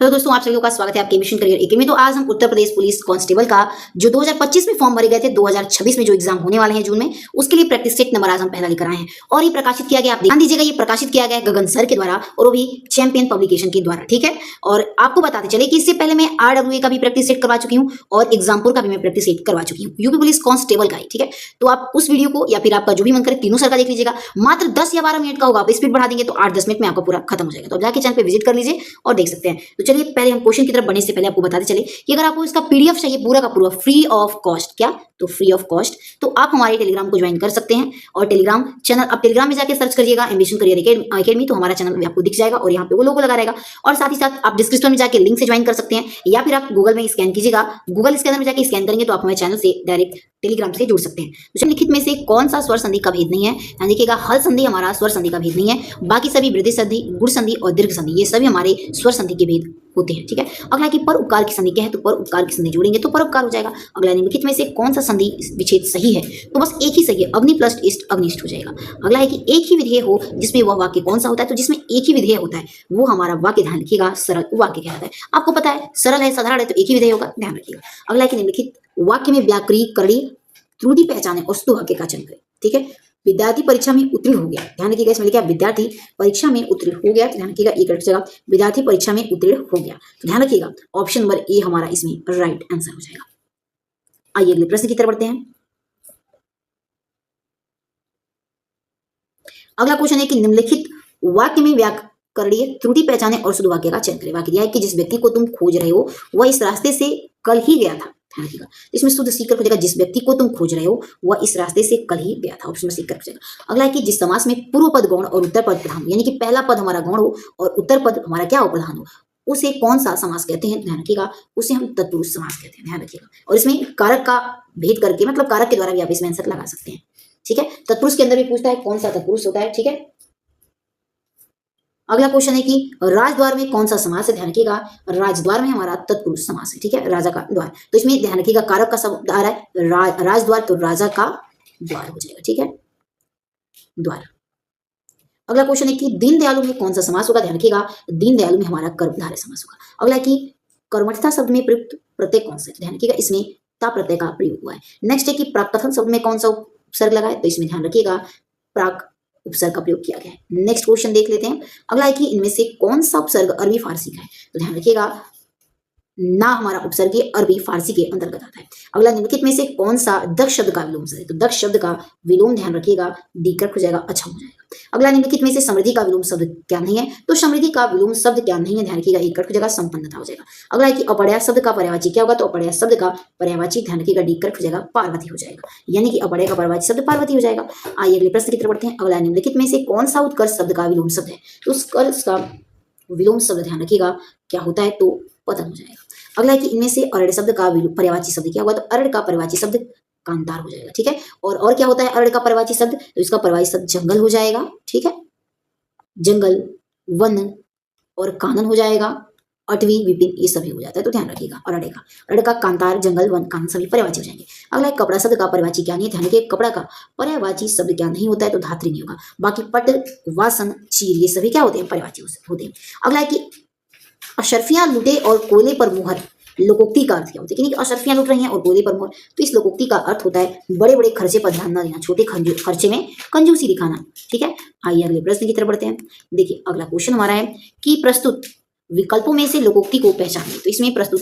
Hello दोस्तों, आप सभी का स्वागत है आपके मिशन करियर एकेडमी में। तो आज हम उत्तर प्रदेश पुलिस कांस्टेबल का जो 2025 में फॉर्म भरे गए थे, 2026 में जो एग्जाम होने वाले हैं जून में, उसके लिए प्रैक्टिस सेट नंबर आज हम पहला लेकर आए हैं। और ये प्रकाशित किया गया, आप ध्यान दीजिएगा, ये प्रकाशित किया गया है गगन सर के द्वारा और वो भी चैंपियन पब्लिकेशन के द्वारा। ठीक है, और आपको बताते चले कि इससे पहले मैं RWA का भी प्रैक्टिस सेट करवा चुकी हूँ और एग्जामपुर का भी मैं प्रैक्टिस सेट करवा चुकी हूँ, यूपी पुलिस कांस्टेबल का ही। ठीक है, तो आप उस वीडियो को या फिर आपका जो भी मन करे तीनों सर का देख लीजिएगा। मात्र 10 या 12 मिनट का होगा, आप स्पीड बढ़ा देंगे तो 8-10 मिनट में आपका पूरा खत्म हो जाएगा। तो आप जाके चैनल पे विजिट कर लीजिए और देख सकते हैं। तो चलिए पहले हम क्वेश्चन की तरफ बढ़ने से पहले आपको बताते चले कि अगर आपको इसका PDF चाहिए पूरा का पूरा फ्री ऑफ कॉस्ट, क्या तो फ्री ऑफ कॉस्ट, तो आप हमारे टेलीग्राम को ज्वाइन कर सकते हैं। और टेलीग्राम चैनल, आप टेलीग्राम में जाके सर्च करिएगा एम्बिशन करियर एकेडमी, तो हमारा चैनल भी आपको दिख जाएगा और यहाँ पे वो लोगो लगा रहेगा। और साथ ही साथ आप डिस्क्रिप्शन में जाके लिंक से ज्वाइन कर सकते हैं या फिर आप गूगल में स्कैन कीजिएगा, गूगल स्कैनर में जाके स्कैन करेंगे तो आप हमारे चैनल से डायरेक्ट टेलीग्राम से जुड़ सकते हैं। तो निम्नलिखित में से कौन सा स्वर संधि का भेद नहीं है? ध्यान देखिएगा, हल संधि हमारा स्वर संधि का भेद नहीं है। बाकी सभी वृद्धि संधि, गुण संधि और दीर्घ संधि ये सभी हमारे स्वर संधि के भेद होते हैं। ठीक है, अगला कि पर उपकार की संधि क्या है? तो पर उपकार की संधि जोड़ेंगे तो पर उपकार हो जाएगा। अगला निम्नलिखित में से कौन सा संधि विच्छेद सही है? तो बस एक ही सही है, अग्नि प्लस इष्ट अग्निष्ट हो जाएगा। अगला है कि एक ही विधेय हो जिसमें वह वाक्य कौन सा होता है? तो जिसमें एक ही विधेय होता है वो हमारा वाक्य, ध्यान रखिएगा, सरल वाक्य कहलाता है। आपको पता है सरल है, साधारण है, तो एक ही विधेय होगा, ध्यान रखिएगा। अगला है कि निम्नलिखित वाक्य में व्याकरणिक त्रुटि पहचाने और शुद्ध वाक्य का चयन करें। ठीक है, विद्यार्थी परीक्षा में उत्तीर्ण हो गया, ध्यान रखिएगा, इसमें लिखा विद्यार्थी परीक्षा में उत्तीर्ण हो गया, ध्यान रखिएगा, एक जगह विद्यार्थी परीक्षा में उत्तीर्ण हो गया, तो ध्यान रखिएगा ऑप्शन नंबर ए हमारा इसमें राइट आंसर हो जाएगा। आइए अगले प्रश्न की तरफ बढ़ते हैं। अगला क्वेश्चन है कि निम्नलिखित वाक्य में व्याकरणीय त्रुटि पहचाने और शुद्ध वाक्य का चयन करें। वाक्य दिया है कि जिस व्यक्ति को तुम खोज रहे हो वह इस रास्ते से कल ही गया था, ध्यान रखिएगा, इसमें शुद्ध सीकर हो जाएगा, जिस व्यक्ति को तुम खोज रहे हो वह इस रास्ते से कल ही गया था, ऑप्शन में सीकर हो जाएगा। अगला है कि जिस समास में पूर्व पद गौण और उत्तर पद प्रधान, यानी कि पहला पद हमारा गौण हो और उत्तर पद हमारा क्या हो, प्रधान हो, उसे कौन सा समास कहते हैं? ध्यान रखिएगा, उसे हम तत्पुरुष समास कहते हैं, ध्यान रखिएगा। और इसमें कारक का भेद करके, मतलब कारक के द्वारा भी आप इसमें आंसर लगा सकते हैं। ठीक है, तत्पुरुष के अंदर भी पूछता है कौन सा तत्पुरुष होता है। ठीक है, अगला क्वेश्चन है कि राजद्वार में कौन सा समास है? ध्यान रखिएगा, राजद्वार में हमारा तत्पुरुष समास है। ठीक है, राजा का द्वार, तो इसमें ध्यान रखिएगा कारक का शब्द आ रहा है राजद्वार, तो राजा का द्वार हो जाएगा। ठीक है, द्वार। अगला क्वेश्चन है कि दीन दयालु में कौन सा समास होगा? ध्यान रखिएगा, दीन दयालु में हमारा कर्मधारय समास होगा। अगला है कि कर्मठता शब्द में प्रयुक्त प्रत्यय कौन सा है? ध्यान रखिएगा, इसमें ता प्रत्यय का प्रयोग हुआ है। नेक्स्ट है कि प्राक्कथन शब्द में कौन सा उपसर्ग लगा है? तो इसमें ध्यान रखिएगा प्राक उपसर्ग का प्रयोग किया गया है। नेक्स्ट क्वेश्चन देख लेते हैं। अगला है कि इनमें से कौन सा उपसर्ग अरबी फारसी का है? तो ध्यान रखिएगा, ना हमारा उपसर्ग अरबी फारसी के अंतर्गत आता है। अगला निम्नलिखित में से कौन सा दक्ष शब्द का विलोम है? तो दक्ष शब्द का विलोम, ध्यान रखिएगा, दीर्घक हो जाएगा, अच्छा हो जाएगा। अगला निम्नलिखित में से समृद्धि का विलोम शब्द क्या नहीं है? तो समृद्धि का विलोम शब्द क्या नहीं है? ध्यान रखिएगा, एक हो जाएगा, संपन्नता हो जाएगा। अगला है कि अपर्याय शब्द का पर्यायवाची क्या होगा? तो अपर्याय शब्द का पर्यायवाची, ध्यान रखिएगा, डीकट हो जाएगा, पार्वती हो जाएगा, यानी कि अपर्याय का पर्यायवाची शब्द पार्वती हो जाएगा। आइए अगले प्रश्न की तरफ बढ़ते हैं। अगला निम्नलिखित में से कौन सा उत्कर्ष शब्द का विलोम शब्द है? तो उत्कर्ष का विलोम शब्द, ध्यान रखिएगा, क्या होता है? तो पतन हो जाएगा। अगला है कि इनमें से अरण्य शब्द का पर्यायवाची शब्द क्या होगा? तो अरण्य का पर्यायवाची शब्द कांतार हो जाएगा। ठीक है, और क्या होता है अरण्य का पर्यायवाची शब्द? तो इसका पर्यायवाची शब्द जंगल हो जाएगा। ठीक है, जंगल, वन और कानन हो जाएगा, अटवी, विपिन, ये सभी हो जाता है, तो ध्यान रखिएगा। अरण्य का कांतार, जंगल, वन, कानन सभी पर्यायवाची हो जाएंगे। अगला है कपड़ा शब्द का पर्यायवाची क्या नहीं है? ध्यान रखिए, कपड़ा का पर्यायवाची शब्द क्या नहीं होता है? तो धात्री नहीं होगा। बाकी पट, वासन, चीर, ये सभी क्या होते हैं? पर्यायवाची होते हैं। अगला है कि अशर्फियां लुटे और कोयले पर मुहर, लोकोक्ति का अर्थ क्या होता है? कि अशर्फियां लुट रही हैं और कोयले पर मुहर, तो इस लोकोक्ति का अर्थ होता है बड़े बड़े खर्चे पर ध्यान न देना, छोटे खर्चे में कंजूसी दिखाना। ठीक है, आइए अगले प्रश्न की तरफ बढ़ते हैं। देखिए अगला क्वेश्चन हमारा है कि प्रस्तुत विकल्पों में से लोकोक्ति को पहचानें। तो इसमें प्रस्तुत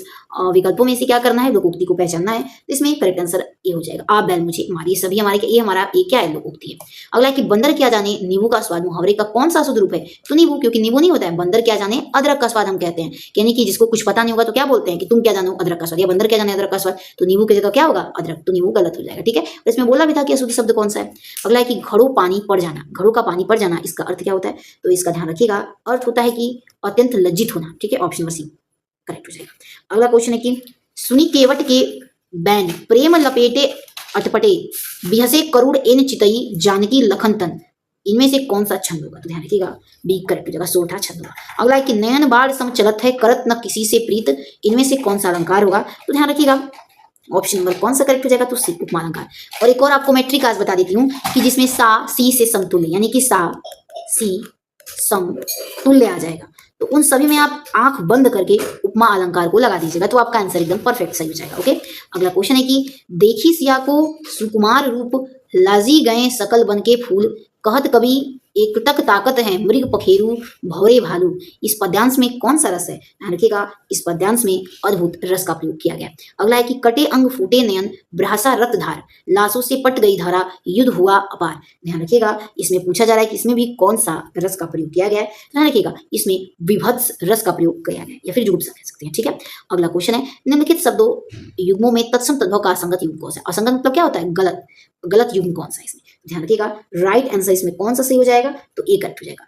विकल्पों में से क्या करना है? लोकोक्ति को पहचानना है। तो इसमें करेक्ट आंसर ये हो जाएगा, आप बैल मुझे मारिए, सभी हमारे, ये हमारा ये क्या है? लोकोक्ति है। अगला है कि बंदर क्या जाने नींबू का स्वाद, मुहावरे का कौन सा शुद्ध रूप है? तो नींबू, क्योंकि नींबू नहीं होता है। बंदर क्या जाने अदरक का स्वाद हम कहते हैं, यानी कि जिसको कुछ पता नहीं होगा तो क्या बोलते हैं कि तुम क्या जानो अदरक का स्वाद, या बंदर क्या जाने अदरक का स्वाद, तो नींबू की जगह क्या होगा? अदरक, तो नींबू गलत हो जाएगा। ठीक है, और इसमें बोला भी था कि अशुद्ध शब्द कौन सा है। अगला है कि घड़ों पानी पड़ जाना, घड़ों का पानी पड़ जाना, इसका अर्थ क्या होता है? तो इसका ध्यान रखिएगा, अर्थ होता है कि अत्यंत लज्जित होना। ठीक है, ऑप्शन नंबर सी करेक्ट हो जाएगा। अगला क्वेश्चन है कि सुनी केवट के बैन, प्रेम लपेटे अटपटे, बिहसे करुड़ एन चितई, जानकी लखन तन, इनमें से कौन सा छंद होगा? तो ध्यान रखिएगा, बी करेक्ट हो जाएगा, सोठा छंद होगा। अगला है कि नयन बाढ़ सम चलत है, करत न किसी से प्रीत, इनमें से कौन सा अलंकार होगा? तो ध्यान रखिएगा, ऑप्शन नंबर कौन सा करेक्ट हो जाएगा? तो सी, उपमा अलंकार। और एक और आपको मैट्रिक आज बता देती हूँ कि जिसमें सा सी से समतुल्य, यानी कि सा सी समतुल्य आ जाएगा। तो उन सभी में आप आंख बंद करके उपमा अलंकार को लगा दीजिएगा, तो आपका आंसर एकदम परफेक्ट सही हो जाएगा। ओके, अगला क्वेश्चन है कि देखी सिया को सुकुमार रूप, लाजी गए सकल बन के फूल, कहत कवि एकटक ताकत है मृग पखेरु भौरे भालू। इस पद्यांश में कौन सा रस है? ध्यान रखिएगा, इस पद्यांश में अद्भुत रस का प्रयोग किया गया। अगला है कि कटे अंग फूटे नयन, भ्रासा रक्त धार, लाशों से पट गई धारा, युद्ध हुआ अपार। ध्यान रखिएगा, इसमें पूछा जा रहा है कि इसमें भी कौन सा रस का प्रयोग किया गया है। ध्यान रखिएगा, इसमें विभत्स रस का प्रयोग किया गया है या फिर जुगुप्सा कह सकते हैं। ठीक है, अगला क्वेश्चन है निम्नलिखित शब्दों युग्मों में तत्सम तद्भव का असंगत युग्म कौन सा है? असंगत मतलब क्या होता है? गलत, गलत युग्म कौन सा है इसमें? ध्यान रखिएगा, राइट आंसर इसमें कौन सा सही हो जाएगा? तो ए करेक्ट हो जाएगा।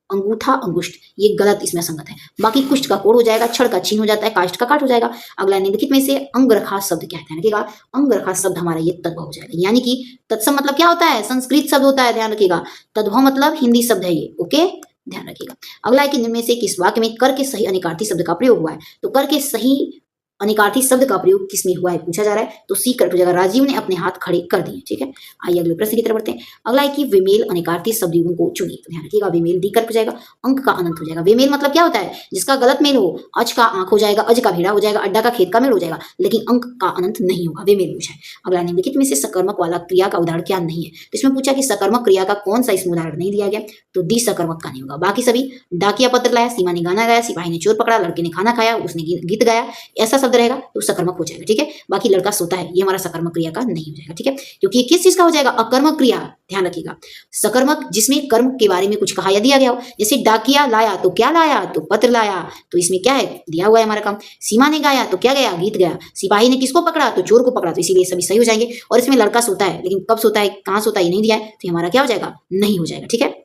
अंगूठा अंगुष्ठ ये गलत इसमें असंगत है। बाकी कुष्ठ का कोड़ हो जाएगा, छड़ का छीन हो जाता है, काष्ठ का काट हो जाएगा। अगला निम्नलिखित में से अंगरखा शब्द क्या है? ध्यान रखिएगा, अंगरखा शब्द हमारा ये तद्भव हो जाएगा। यानी कि तत्सम मतलब क्या होता है? संस्कृत शब्द होता है। ध्यान रखिएगा, तद्भव मतलब हिंदी शब्द है ये। ओके, ध्यान रखिएगा। अगला है कि निम्न में से किस वाक्य में कर के सही अनिकार्थी शब्द का प्रयोग हुआ है? तो कर के सही अनिकार्थी शब्द का प्रयोग किसमें हुआ है पूछा जा रहा है, तो सी करेक्ट हो जाएगा। राजीव ने अपने हाथ खड़े कर दिए। ठीक है, आइए अगले प्रश्न की तरफ बढ़ते हैं। अगला है कि विमेल अनिकार्थी शब्द युग्म को चुनिए। तो ध्यान रखिएगा, विमेल डी करेक्ट हो जाएगा। अंक का अनंत हो जाएगा। विमेल मतलब क्या होता है? जिसका गलत मेल हो, अच का आंख हो जाएगा, अज का भेड़ा हो जाएगा, अड्डा का खेत का मेल हो जाएगा, लेकिन अंक का अनंत नहीं होगा, विमेल पूछा है। अगला निम्नलिखित में से सकर्मक वाला क्रिया का उदाहरण क्या नहीं है? तो इसमें पूछा कि सकर्मक क्रिया का कौन सा इसमें उदाहरण नहीं दिया गया, तो डी सकर्मक का नहीं होगा। बाकी सभी डाकिया पत्र लाया, सीमा ने गाना गाया, सिपाही ने चोर पकड़ा, लड़के ने खाना खाया, उसने गीत गाया, ऐसा शब्द रहेगा तो सकर्मक हो जाएगा। ठीक है, बाकी लड़का सोता है ये हमारा सकर्मक क्रिया का नहीं हो जाएगा। ठीक है, क्योंकि ये किस चीज का हो जाएगा? अकर्मक क्रिया। ध्यान रखिएगा, सकर्मक जिसमें कर्म के बारे में कुछ कहा या दिया गया हो, जैसे डाकिया लाया तो क्या लाया? तो पत्र लाया, तो इसमें क्या है? दिया हुआ है हमारा काम। सीमा ने गाया तो क्या गया? गीत गया। सिपाही ने किसको पकड़ा? तो चोर को पकड़ा, तो इसीलिए सभी सही हो जाएंगे। और इसमें लड़का सोता है, लेकिन कब सोता है, कहां सोता है, ये नहीं दिया है, तो हमारा क्या हो जाएगा? नहीं हो जाएगा। ठीक है,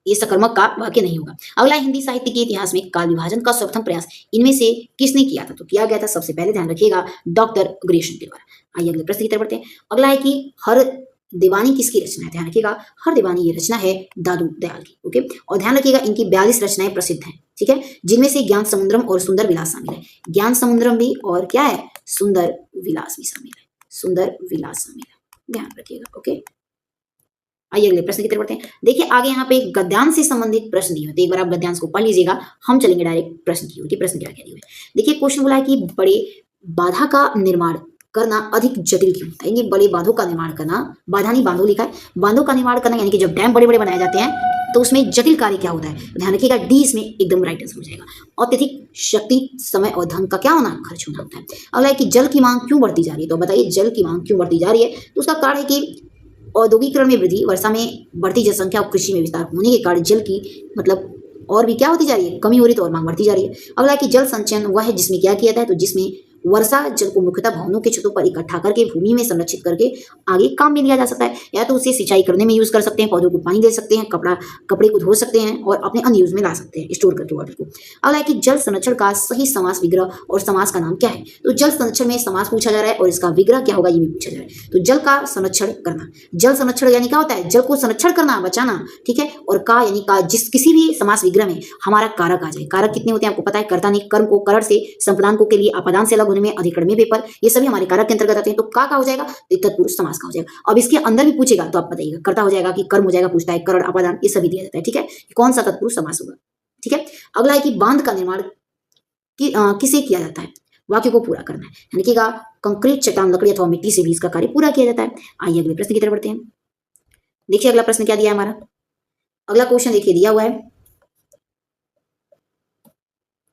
ये सकर्मक का वाक्य नहीं होगा। अगला हिंदी साहित्य के इतिहास में काल विभाजन का सर्वप्रथम प्रयास इनमें से किसने किया था? तो किया गया था सबसे पहले, ध्यान रखिएगा, डॉक्टर ग्रेशन के द्वारा। आइए अगले प्रश्न की तरफ बढ़ते हैं। अगला है कि हर दीवानी किसकी रचना है? ध्यान रखिएगा, हर दीवानी ये रचना है दादू दयाल की। ओके, और ध्यान रखिएगा इनकी 42 रचनाएं प्रसिद्ध हैं। ठीक है, जिनमें से ज्ञान समुद्रम और सुंदर विलास शामिल है। ज्ञान समुद्रम भी और क्या है? सुंदर विलास भी शामिल है। सुंदर विलास शामिल है, ध्यान रखिएगा। ओके, आइए अगले प्रश्न की तरफ बढ़ते हैं। देखिए आगे यहाँ पे गद्यांश से संबंधित प्रश्न दिए हुए, तो एक बार आप गद्यांश को पढ़ लीजिएगा, हम चलेंगे डायरेक्ट प्रश्न की ओर कि प्रश्न क्या क्या दिए हुए। देखिए क्वेश्चन बोला है कि बड़े बाधा का निर्माण करना अधिक जटिल क्यों होता है? ये बड़े बांधों का निर्माण करना, बाधा नहीं बांधो लिखा है, बांधों का निर्माण करना यानी कि जब डैम बड़े बड़े बनाए जाते हैं तो उसमें जटिल कार्य क्या होता है? ध्यान रखिएगा, डी इसमें एकदम राइट आंसर हो जाएगा। अत्यधिक शक्ति, समय और धन का क्या होना? खर्च होना होता है। अगला है कि जल की मांग क्यों बढ़ती जा रही है? तो बताइए जल की मांग क्यों बढ़ती जा रही है? तो उसका कारण है कि औद्योगिकरण में वृद्धि, वर्षा में बढ़ती जनसंख्या और कृषि में विस्तार होने के कारण जल की मतलब और भी क्या होती जा रही है? कमी हो रही है, तो और मांग बढ़ती जा रही है। अगला है कि जल संचयन वह है जिसमें क्या किया जाता है? तो जिसमें वर्षा जल को मुख्यतः भवनों के छतों पर इकट्ठा करके भूमि में संरक्षित करके आगे काम में लिया जा सकता है, या तो उसे सिंचाई करने में यूज कर सकते हैं, पौधों को पानी दे सकते हैं, कपड़े को धो सकते हैं और अपने अन्य यूज में ला सकते हैं, स्टोर करके वाटर को। अगला है कि जल संरक्षण का सही समास विग्रह और समास का नाम क्या है? तो जल संरक्षण में समास पूछा जा रहा है और इसका विग्रह क्या होगा ये भी पूछा जा रहा है। तो जल का संरक्षण करना, जल संरक्षण यानी क्या होता है? जल को संरक्षण करना, बचाना। ठीक है, और का यानी का जिस किसी भी समास विग्रह में हमारा कारक आ जाए। कारक कितने होते हैं आपको पता है? कर्ता ने कर्म को करण से, संप्रदान को के लिए, अपादान से अलग होने में, अधिकरण में पेपर, ये सभी हमारे कारक के अंतर्गत आते हैं। तो का हो जाएगा? तो तत्पुरुष समास का हो जाएगा। अब इसके अंदर भी पूछेगा तो आप बताइएगा, कर्ता हो जाएगा कि कर्म हो जाएगा, पूछता है करण, अपादान, ये सभी दिया जाता है। ठीक है, कौन सा तत्पुरुष समास होगा? ठीक है, अगला है कि बांध का निर्माण किसे किया जाता है? वाक्य को पूरा करना है। देखिएगा, कंक्रीट, चट्टान, लकड़ी अथवा मिट्टी से भी इसका कार्य पूरा किया जाता है। आइए अगले प्रश्न की तरफ बढ़ते हैं। देखिए अगला प्रश्न क्या दिया है हमारा। अगला क्वेश्चन देखिए दिया हुआ है,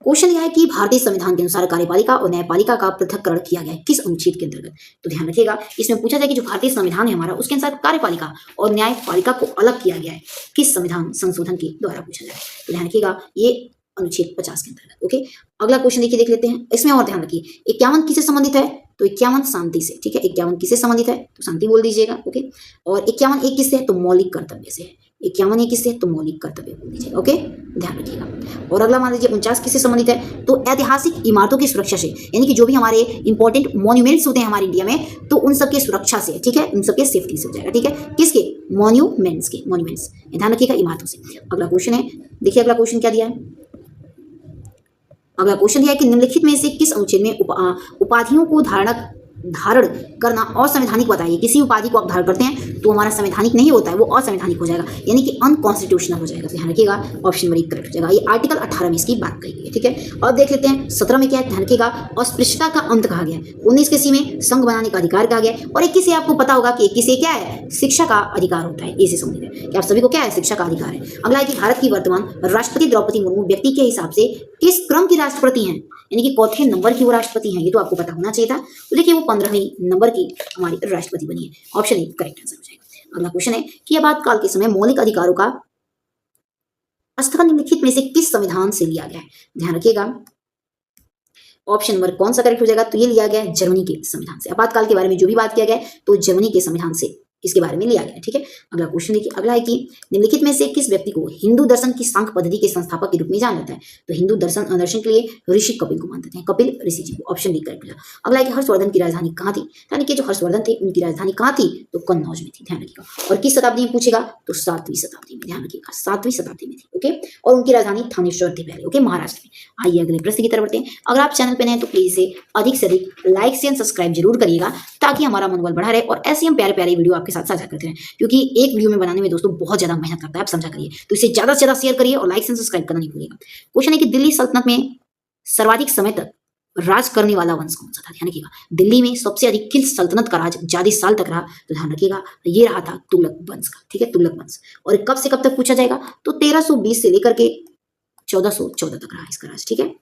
क्वेश्चन यह है कि भारतीय संविधान के अनुसार कार्यपालिका और न्यायपालिका का पृथक्करण किया गया है किस अनुच्छेद के अंतर्गत? तो ध्यान रखिएगा, इसमें पूछा जाए कि जो भारतीय संविधान है हमारा उसके अनुसार कार्यपालिका और न्यायपालिका को अलग किया गया है किस संविधान संशोधन के द्वारा पूछा जाए। तो ध्यान रखिएगा, ये अनुच्छेद 50 के अंतर्गत। ओके, अगला क्वेश्चन देखिए, देख लेते हैं। इसमें और ध्यान रखिए, 51 किससे संबंधित है? तो 51 शांति से। ठीक है, 51 किससे संबंधित है? तो शांति बोल दीजिएगा। ओके, और 51 एक किससे है? तो मौलिक कर्तव्य से है। 51 एक किससे? तो मौलिक कर्तव्य बोल दीजिएगा। ओके, ध्यान रखिएगा। और अगला मान लीजिए 49 किससे संबंधित है? तो ऐतिहासिक इमारतों की सुरक्षा से, यानी कि जो भी हमारे इंपॉर्टेंट मॉन्यूमेंट्स होते हैं हमारे इंडिया में, तो उन सबके सुरक्षा से। ठीक है, उन सबके सेफ्टी से हो जाएगा। ठीक है, किसके? मॉन्यूमेंट्स के, मॉन्यूमेंट्स, ध्यान रखिएगा, इमारतों से। अगला क्वेश्चन है, देखिए अगला क्वेश्चन क्या दिया है। अगला क्वेश्चन दिया है कि निम्नलिखित में से किस अनुच्छेद में उपाधियों को धारण करना असंवैधानिक बताइए। किसी उपाधि को आप धारण करते हैं तो हमारा संवैधानिक नहीं होता है, वो असंवैधानिक हो जाएगा, यानी कि अनकॉन्स्टिट्यूशनल हो जाएगा। ध्यान रखिएगा, ऑप्शन नंबर 1 करेक्ट हो जाएगा। ये आर्टिकल 18 में इसकी बात कही गई है, ठीक है। अब देख लेते हैं 17 में क्या है। ध्यान रखिएगा, अस्पृश्यता का अंत कहा गया है। 19 के सी में संघ बनाने का अधिकार कहा गया है। और 21 से आपको पता होगा कि 21 से क्या है, शिक्षा का अधिकार होता है। इसे समझिए कि आप सभी को क्या है, शिक्षा का अधिकार है। अगला है कि भारत की वर्तमान राष्ट्रपति द्रौपदी मुर्मू व्यक्ति के हिसाब से किस क्रम की राष्ट्रपति हैं, यानी कि चौथे नंबर की वो राष्ट्रपति हैं। ये तो आपको पता होना चाहिए था। तो देखिए वो 15वीं नंबर की हमारी राष्ट्रपति बनी है। ऑप्शन ए करेक्ट आंसर हो जाएगा। अगला क्वेश्चन है कि आपातकाल के समय मौलिक अधिकारों का स्थगन निम्नलिखित में से किस संविधान से लिया गया है। ध्यान रखिएगा, ऑप्शन नंबर कौन सा करेक्ट हो जाएगा, तो ये लिया गया है जर्मनी के संविधान से। आपातकाल के बारे में जो भी बात किया गया है तो जर्मनी के संविधान से इसके बारे में लिया गया है, ठीक है। अगला क्वेश्चन देखिए, अगला है कि निम्नलिखित में से किस व्यक्ति को हिंदू दर्शन की सांख्य पद्धति के संस्थापक के रूप में जाना जाता है। तो हिंदू दर्शन के लिए ऋषि कपिल को मानते हैं, कपिल ऋषि जी को। ऑप्शन डी करेक्ट हो। अगला है कि हर्षवर्धन की राजधानी कहाँ थी, यानी कि जो हर्षवर्धन थे उनकी राजधानी कहाँ थी, तो कन्नौज में थी। ध्यान रखिएगा। और किस शताब्दी में पूछेगा, तो 7वीं शताब्दी में। ध्यान रखिएगा, 7वीं शताब्दी में थी, ओके। और उनकी राजधानी थानेश्वर थी पहले, ओके, महाराष्ट्र में। आइए अगले प्रश्न की तरफ बढ़ते हैं। अगर आप चैनल पर नए हैं तो प्लीज इसे अधिक से अधिक लाइक से सब्सक्राइब जरूर करिएगा, ताकि हमारा मनोबल बढ़ा रहे और ऐसे हम प्यारे प्यारे वीडियो आपके साथ साझा करते रहें, क्योंकि एक वीडियो में बनाने में दोस्तों बहुत ज्यादा मेहनत लगता है, आप समझा करिए। तो इसे ज्यादा से ज्यादा शेयर करिए और लाइक से सब्सक्राइब करना नहीं भूलिएगा। क्वेश्चन है कि दिल्ली सल्तनत में सर्वाधिक समय तक राज करने वाला वंश कौन सा था। ध्यान रखिएगा, दिल्ली में सबसे अधिक किस सल्तनत का राज ज्यादा साल तक रहा, तो ध्यान रखिएगा ये रहा था तुगलक वंश का, ठीक है, तुगलक वंश। और कब से कब तक पूछा जाएगा, तो 1320 से लेकर के 1414 तक रहा इसका राज, ठीक है।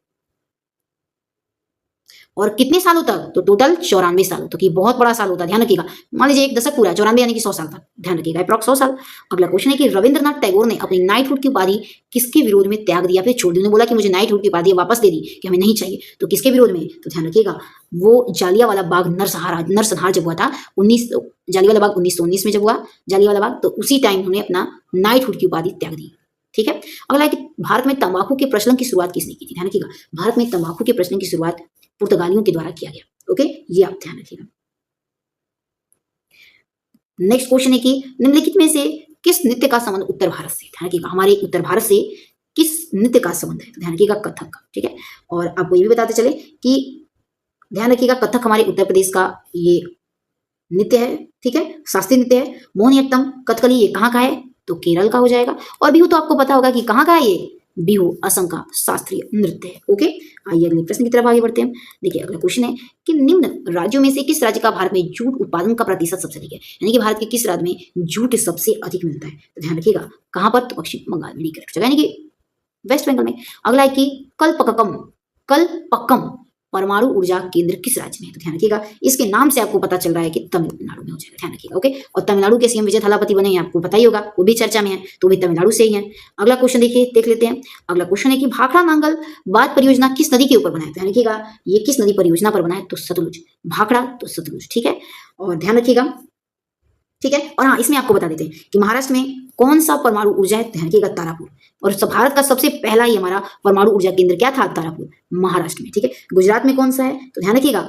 और कितने सालों तक, तो टोटल 94 सालों तक। ये बहुत बड़ा साल होता है, ध्यान रखिएगा। मान लीजिए एक दशक पूरा, 94 यानी कि 100 साल तक। ध्यान रखिएगा, अप्रॉक्स 100 साल। अगला क्वेश्चन है कि रविंद्रनाथ टैगोर ने अपनी नाइटहुड की उपाधि किसके विरोध में त्याग दिया, फिर छोड़ दी। उन्होंने बोला कि मुझे नाइटहुड की उपाधि वापस दे दी, कि हमें नहीं चाहिए। तो किसके विरोध में, तो ध्यान रखिएगा वो जालियांवाला बाग नरसंहार जब हुआ था, जालियांवाला बाग 1919 में जब हुआ जालियांवाला बाग, तो उसी टाइम उन्होंने अपना नाइटहुड की उपाधि त्याग दी, ठीक है। अगला है कि भारत में तंबाकू के प्रचलन की शुरुआत किसने की थी। ध्यान रखिएगा, भारत में तंबाकू के प्रचलन की शुरुआत पुर्तगालियों के द्वारा किया गया, ओके, ये आप ध्यान रखिएगा। नेक्स्ट क्वेश्चन है कि निम्नलिखित में से किस नृत्य का संबंध उत्तर भारत से। ध्यान रखिएगा, हमारे उत्तर भारत से किस नृत्य का संबंध है, तो ध्यान रखिएगा कथक का, ठीक है। और आपको ये भी बताते चले कि ध्यान रखिएगा कथक हमारे उत्तर प्रदेश का ये नृत्य है, ठीक है, शास्त्रीय नृत्य है। मोहिनीअट्टम कथकली ये कहाँ का है, तो केरल का हो जाएगा। और बिहू तो आपको पता होगा कि कहाँ का है, ये बिहू असम का शास्त्रीय नृत्य है, ओके। आइए अगले प्रश्न की तरफ आगे बढ़ते हैं। देखिए अगला क्वेश्चन है कि निम्न राज्यों में से किस राज्य का भारत में जूट उत्पादन का प्रतिशत सबसे अधिक है, यानी कि भारत के किस राज्य में जूट सबसे अधिक मिलता है। तो ध्यान रखिएगा कहाँ पर, तो पश्चिम बंगाल में, यानी कि वेस्ट बंगाल में। अगला है कि कल्पक्कम परमाणु ऊर्जा केंद्र किस राज्य में है। तो ध्यान रखिएगा इसके नाम से आपको पता चल रहा है कि तमिलनाडु में हो जाएगा, ध्यान रखिएगा, ओके। और तमिलनाडु के सीएम विजय थालापति बने हैं, आपको पता ही होगा, वो भी चर्चा में है, तो भी तमिलनाडु से ही है। अगला क्वेश्चन देखिए, देख लेते हैं। अगला क्वेश्चन है कि भाखड़ा नांगल बांध परियोजना किस नदी के ऊपर बना है। ध्यान रखिएगा ये किस नदी परियोजना पर बना है, तो सतलुज। भाखड़ा तो सतलुज, ठीक है। और ध्यान रखिएगा, ठीक है। और हाँ, इसमें आपको बता देते हैं कि महाराष्ट्र में कौन सा परमाणु ऊर्जा है, ध्यान रखिएगा तारापुर। और भारत का सबसे पहला ही हमारा परमाणु ऊर्जा केंद्र क्या था, तारापुर, महाराष्ट्र में, ठीक है। गुजरात में कौन सा है, तो ध्यान रखिएगा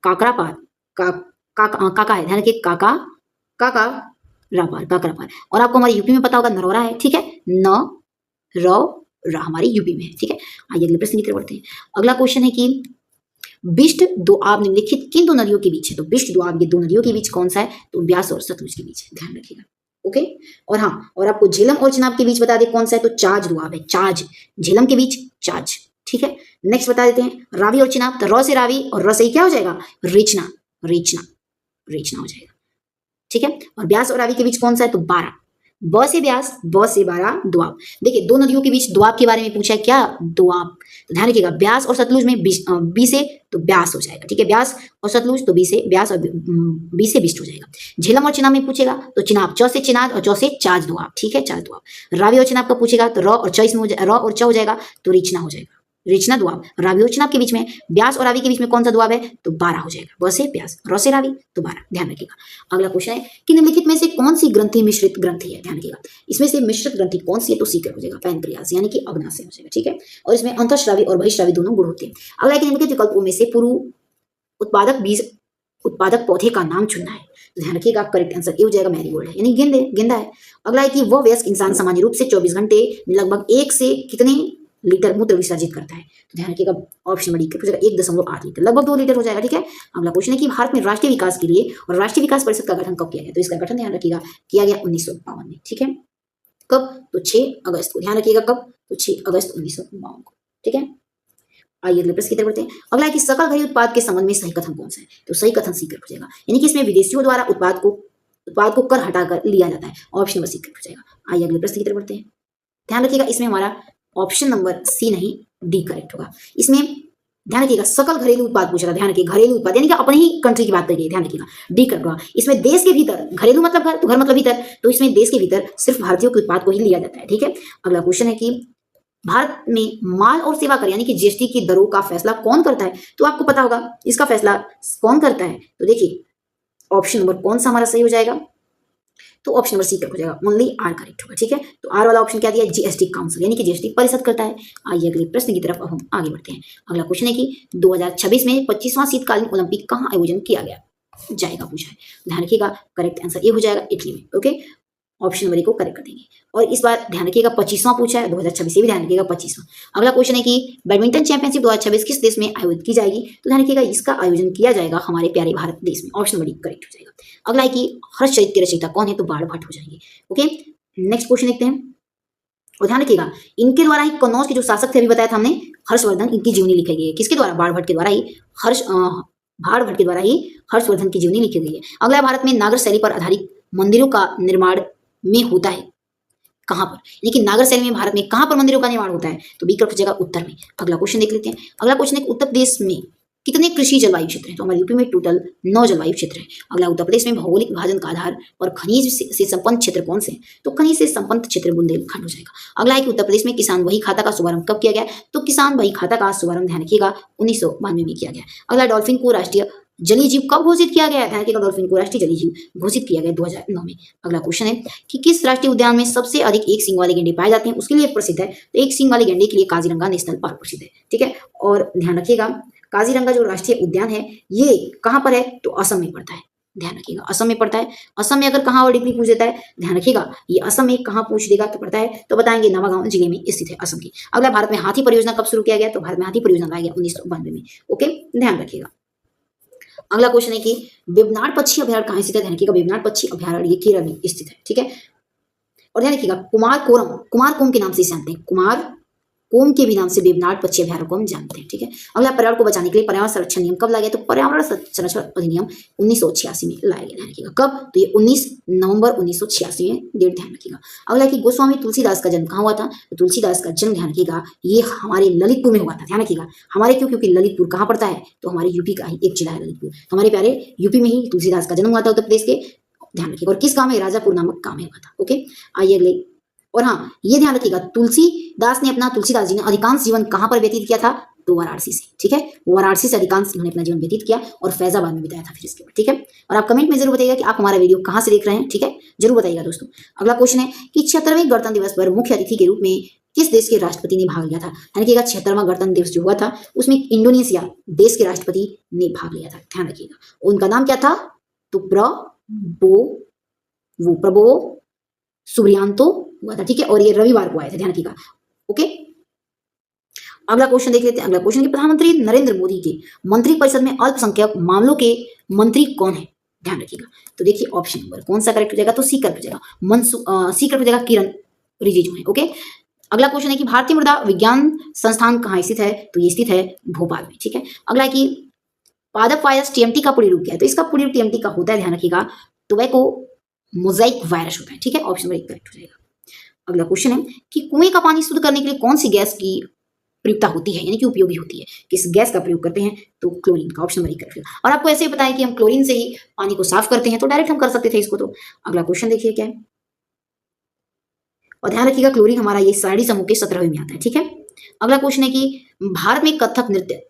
काकरापार, काका है, ध्यान रखिए काकरापार। और आपको हमारे यूपी में पता होगा नरौरा है, ठीक है, नरौरा हमारी यूपी में है, ठीक है। आइए अगले प्रश्न की तरफ बढ़ते हैं। अगला क्वेश्चन है कि बिष्ट दोआब निम्नलिखित किन दो नदियों के बीच है। तो बिष्ट दोआब ये दो नदियों के बीच कौन सा है, तो ब्यास और सतलुज के बीच है, ध्यान रखिएगा, ओके। और हाँ, और आपको झेलम और चिनाब के बीच बता दें कौन सा है, तो चाज दोआब है, चाज, झेलम के बीच चाज, ठीक है। नेक्स्ट बता देते हैं रावी और चिनाब, तो र से रावी और र से क्या हो जाएगा, रेचना हो जाएगा, ठीक है। और ब्यास और रावी के बीच कौन सा है, तो बारा, ब से ब्यास, ब से बारा, दोआब। देखिए दो नदियों के बीच दोआब के बारे में पूछा है, क्या, दोआब। तो ध्यान रखिएगा ब्यास और सतलुज में बी से तो ब्यास हो जाएगा, ठीक है, ब्यास और सतलुज तो बी से ब्यास और बी से बिष्ट हो जाएगा। झेलम और चिनाब में पूछेगा तो चिनाब, च से चिनाद और चौ से चाज दोआब, ठीक है, चाज दोआब। रावी और चिनाब का पूछेगा तो र और च इसमें र और च हो जाएगा, तो रेचना हो जाएगा, रेचना दोआब। रावी और चिनाब के बीच में, ब्यास और रावी के बीच में कौन सा दोआब है, तो बारा हो जाएगा, ब से ब्यास, र से रावी तो बारा, ध्यान रखिएगा। अगला क्वेश्चन है कि निम्नलिखित में से कौन सी ग्रंथि मिश्रित ग्रंथि है। ध्यान रखिएगा इसमें से मिश्रित ग्रंथि कौन सी है, तो सीकर हो जाएगा, पैनक्रियाज यानी कि अग्नाशय हो जाएगा, ठीक है। और इसमें अंतःस्रावी और बहिःस्रावी दोनों गुण होते हैं। अगला है कि निम्नलिखित विकल्पों में से पूर्व उत्पादक बीज उत्पादक पौधे का नाम चुनना है। तो ध्यान रखिएगा करेक्ट आंसर ये हो जाएगा मैरीगोल्ड है, यानी गेंदा है। अगला है कि वह वयस्क इंसान सामान्य रूप से 24 घंटे लगभग 1 से कितने लीटर मूत्र विसर्जित करता है? तो ध्यान रखिएगा ऑप्शन नंबर डी हो जाएगा 1.8 लीटर, लगभग 2 लीटर हो जाएगा। ठीक है, अगला क्वेश्चन है कि भारत में राष्ट्रीय विकास के लिए और राष्ट्रीय विकास परिषद का गठन कब किया गया? तो इसका गठन ध्यान रखिएगा किया गया 1952 में। ठीक है, कब? तो 6 अगस्त को। ध्यान रखिएगा कब? तो 6 अगस्त 1952 को। ठीक है, आइए अगले प्रश्न की तरफ बढ़ते हैं। अगला है कि सकल घरेलू उत्पाद के संबंध में सही कथन कौन सा है? तो सही कथन सी हो जाएगा, यानी कि इसमें विदेशियों द्वारा उत्पाद को कर हटाकर लिया जाता है। ऑप्शन नंबर सी हो जाएगा। आइए अगले प्रश्न की तरफ बढ़ते हैं। ध्यान रखिएगा इसमें हमारा ऑप्शन नंबर सी नहीं डी करेक्ट होगा। इसमें ध्यान रखिएगा सकल घरेलू उत्पाद पूछ रहा है। ध्यान रखिए घरेलू उत्पाद यानी कि अपने ही कंट्री की बात करिए। ध्यान रखिएगा डी करेक्ट होगा। इसमें देश के भीतर, घरेलू मतलब घर, तो घर मतलब भीतर, तो इसमें देश के भीतर सिर्फ भारतीयों के उत्पाद को ही लिया जाता है। ठीक है, अगला क्वेश्चन है कि भारत में माल और सेवा कर यानी कि जीएसटी की दरों का फैसला कौन करता है? तो आपको पता होगा इसका फैसला कौन करता है। तो देखिए ऑप्शन नंबर कौन सा हमारा सही हो जाएगा? तो ऑप्शन नंबर सी हो जाएगा, ओनली आर करेक्ट होगा। ठीक है, तो आर वाला ऑप्शन क्या दिया? जीएसटी काउंसिल यानी कि जीएसटी परिषद करता है। आइए अगले प्रश्न की तरफ अब हम आगे बढ़ते हैं। अगला क्वेश्चन है कि 2026 में 25वां शीतकालीन ओलंपिक कहाँ आयोजन किया गया जाएगा पूछा है। ध्यान रखिएगा करेक्ट आंसर ये हो जाएगा इटली में। ओके, ऑप्शन नंबर को करेक्ट कर देंगे। और इस बार ध्यान रखिएगा 25वां पूछा है, 2026 से भी ध्यान रखिएगा 25वां। अगला क्वेश्चन है कि बैडमिंटन चैंपियनशिप 2026 किस देश में आयोजित की जाएगी? तो ध्यान रखिएगा इसका आयोजन किया जाएगा हमारे प्यारे भारत देश में। ऑप्शन नंबर करेक्ट हो जाएगा। अगला है कि हर्षचरित के रचयिता कौन है? तो बाण भट्ट हो जाएंगे। ओके, नेक्स्ट क्वेश्चन देखते हैं। और ध्यान रखिएगा इनके द्वारा ही कन्नौज के जो शासक थे अभी बताया था हमने, हर्षवर्धन, इनकी जीवनी लिखी गई है। किसके द्वारा? बाण भट्ट के द्वारा ही बाण भट्ट के द्वारा ही हर्षवर्धन की जीवनी लिखी गई है। अगला भारत में नागर शैली पर आधारित मंदिरों का निर्माण में होता है कहां पर? यानी कि नागर शैली में भारत में कहां पर मंदिरों का निर्माण होता है? तो बी करेक्ट हो जाएगा उत्तर में। अगला क्वेश्चन देख लेते हैं। अगला क्वेश्चन है उत्तर प्रदेश में कितने कृषि जलवायु क्षेत्र हैं? तो हमारे यूपी में टोटल 9 जलवायु क्षेत्र है। अगला उत्तर प्रदेश में भौगोलिक विभाजन का आधार और खनिज से संपन्न क्षेत्र कौन से हैं? तो खनिज से संपन्न क्षेत्र बुंदेलखंड हो जाएगा। अगला है कि उत्तर प्रदेश में किसान बही खाता का शुभारंभ कब किया गया? तो किसान बही खाता का शुभारंभ ध्यान रखिएगा 1992 में किया गया। अगला डॉल्फिन को राष्ट्रीय जलीय जीव कब घोषित किया गया? ध्यान रखिएगा डॉल्फिन को राष्ट्रीय जलीय जीव घोषित किया गया 2009 में। अगला क्वेश्चन है कि किस राष्ट्रीय उद्यान में सबसे अधिक एक सींग वाले गेंडे पाए जाते हैं? उसके लिए प्रसिद्ध है। तो एक सींग वाले गेंडे के लिए काजीरंगा नेशनल पार्क प्रसिद्ध है। ठीक है, और ध्यान रखिएगा काजीरंगा जो राष्ट्रीय उद्यान है ये कहां पर है? तो असम में पड़ता है। ध्यान रखिएगा असम में पड़ता है। असम में अगर कहां और डिग्री पूछ देता है, ध्यान रखिएगा ये असम में कहां पूछ देगा तो पड़ता है, तो बताएंगे नवागांव जिले में स्थित है असम की। अगला भारत में हाथी परियोजना कब शुरू किया गया? तो भारत में हाथी परियोजना लाया गया 1992 में। ओके, ध्यान रखिएगा। अगला क्वेश्चन है कि वेबनाड पक्षी अभयारण्य कहां स्थित है? ध्यान रखिएगा वेबनाड पक्षी अभयारण्य ये केरल में स्थित है। ठीक है, और ध्यान रखिएगा कुमारकोम के नाम से जानते हैं, कुमारकोम के भी नाम से वेबनाड पक्षी अभयारण्य को हम जानते हैं। ठीक है, अगला पर्यावरण को बचाने के लिए पर्यावरण संरक्षण नियम कब लाया गया? तो पर्यावरण संरक्षण अधिनियम 1986 में लाया गया। ध्यान रखिएगा कब? तो ये 19 नवंबर 1986 में डेट ध्यान रखिएगा। अगला कि गोस्वामी तुलसीदास का जन्म कहाँ हुआ था? तो तुलसीदास का जन्म ध्यान रखिएगा ये हमारे ललितपुर में हुआ था। ध्यान रखिएगा हमारे क्यों? क्योंकि ललितपुर कहाँ पड़ता है? तो हमारे यूपी का ही एक जिला है ललितपुर। हमारे प्यारे यूपी में ही तुलसीदास का जन्म हुआ था उत्तर प्रदेश के। ध्यान रखिएगा और किस गांव में? राजापुर नामक गांव में हुआ था। ओके, आइए अगले। और हाँ ये ध्यान रखिएगा तुलसीदास जी ने अधिकांश जीवन कहां पर व्यतीत किया था? तो वाराणसी से। ठीक है, वाराणसी से अधिकांश उन्होंने अपना जीवन व्यतीत किया और फैजाबाद में बिताया था फिर इसके बाद। ठीक है, और आप कमेंट में जरूर बताइएगा कि आप हमारा वीडियो कहां से देख रहे हैं। ठीक है, जरूर बताइएगा दोस्तों। अगला क्वेश्चन है कि 76वें गणतंत्र दिवस पर मुख्य अतिथि के रूप में किस देश के राष्ट्रपति ने भाग लिया था? यानी कि 76वां गणतंत्र दिवस जो हुआ था उसमें इंडोनेशिया देश के राष्ट्रपति ने भाग लिया था। ध्यान रखिएगा उनका नाम क्या था? तो प्रबोवो सुबियांतो हुआ था। ठीक है, और ये रविवार को आए थे। ध्यान रखिएगा। ओके, अगला क्वेश्चन देख लेते हैं। अगला क्वेश्चन कि प्रधानमंत्री नरेंद्र मोदी के मंत्रिपरिषद में अल्पसंख्यक मामलों के मंत्री कौन है? ध्यान रखिएगा। तो देखिए ऑप्शन नंबर कौन सा करेक्ट हो जाएगा? तो सी करेक्ट हो जाएगा। सी करेक्ट हो जाएगा किरण रिजिजू है। ओके, अगला क्वेश्चन है कि भारतीय मृदा विज्ञान संस्थान कहाँ स्थित है? तो ये स्थित है भोपाल में। ठीक है, अगला है कि पादप वायरस टीएमटी का पूरी रूप क्या है? तो इसका पूरी रूप टीएमटी का होता है, ध्यान रखिएगा, टोबैको मोजाइक वायरस होता है। ठीक है, ऑप्शन नंबर 1 करेक्ट हो जाएगा। अगला क्वेश्चन है कि कुएं का पानी शुद्ध करने के लिए कौन सी गैस की प्रयुक्ता होती है, यानी कि उपयोगी होती है? किस गैस का प्रयोग करते हैं? तो क्लोरीन का। Option number 1 correct. और आपको ऐसे ही पता है कि हम क्लोरीन से ही पानी को साफ करते हैं, तो डायरेक्ट हम कर सकते थे इसको। तो अगला क्वेश्चन देखिए क्या है, और ध्यान रखिएगा क्लोरीन हमारा ये सारणी समूह के 17वें में आता है। ठीक है, अगला क्वेश्चन है कि भारत में कथक नृत्य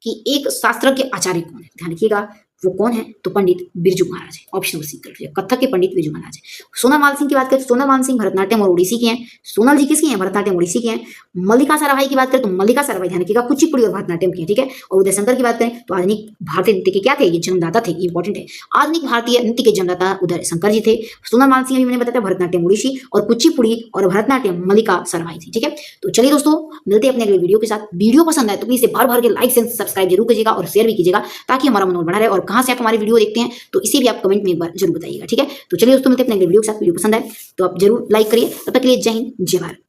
कि एक शास्त्रज्ञ आचार्य कौन है? ध्यान रखिएगा वो कौन है? तो पंडित बिरजू महाराज है। ऑप्शन सी कर लीजिए, कथक के पंडित बिरजू महाराज है। सोनल मान सिंह की बात करें, सोनल मान सिंह भरतनाट्यम और ओडिसी की हैं। सोनल जी किसकी हैं? भरतनाट्यम ओडिसी की हैं। मल्लिका साराभाई की बात करें तो मल्लिका साराभाई ध्यान रखिएगा कुचिपुड़ी और भरतनाट्यम की है, ठीक है। और उदय शंकर की बात करें तो आधुनिक भारतीय नृत्य के क्या थे? ये जन्मदाता थे, इंपॉर्टेंट है। आधुनिक भारतीय नृत्य के जन्मदाता उदय शंकर जी थे। सोनल मान सिंह भी मैंने बताया भरतनाट्यम ओडिसी, और कुचिपुड़ी और भरतनाट्यम मल्लिका साराभाई थी, ठीक है। तो चलिए दोस्तों, मिलते हैं अपने अगले वीडियो के साथ। वीडियो पसंद आए तो प्लीज भर भर के लाइक से सब्सक्राइब जरूर कीजिएगा और शेयर भी कीजिएगा, ताकि हमारा मनोबल बढ़ा रहे। और कहां से आप हमारी वीडियो देखते हैं तो इसे भी आप कमेंट में एक बार जरूर बताइएगा, ठीक है। तो चलिए दोस्तों, मिलते हैं अपने अगले वीडियो के साथ। वीडियो पसंद आए तो आप जरूर लाइक करिए। तब तक के लिए जय हिंद, जय भारत।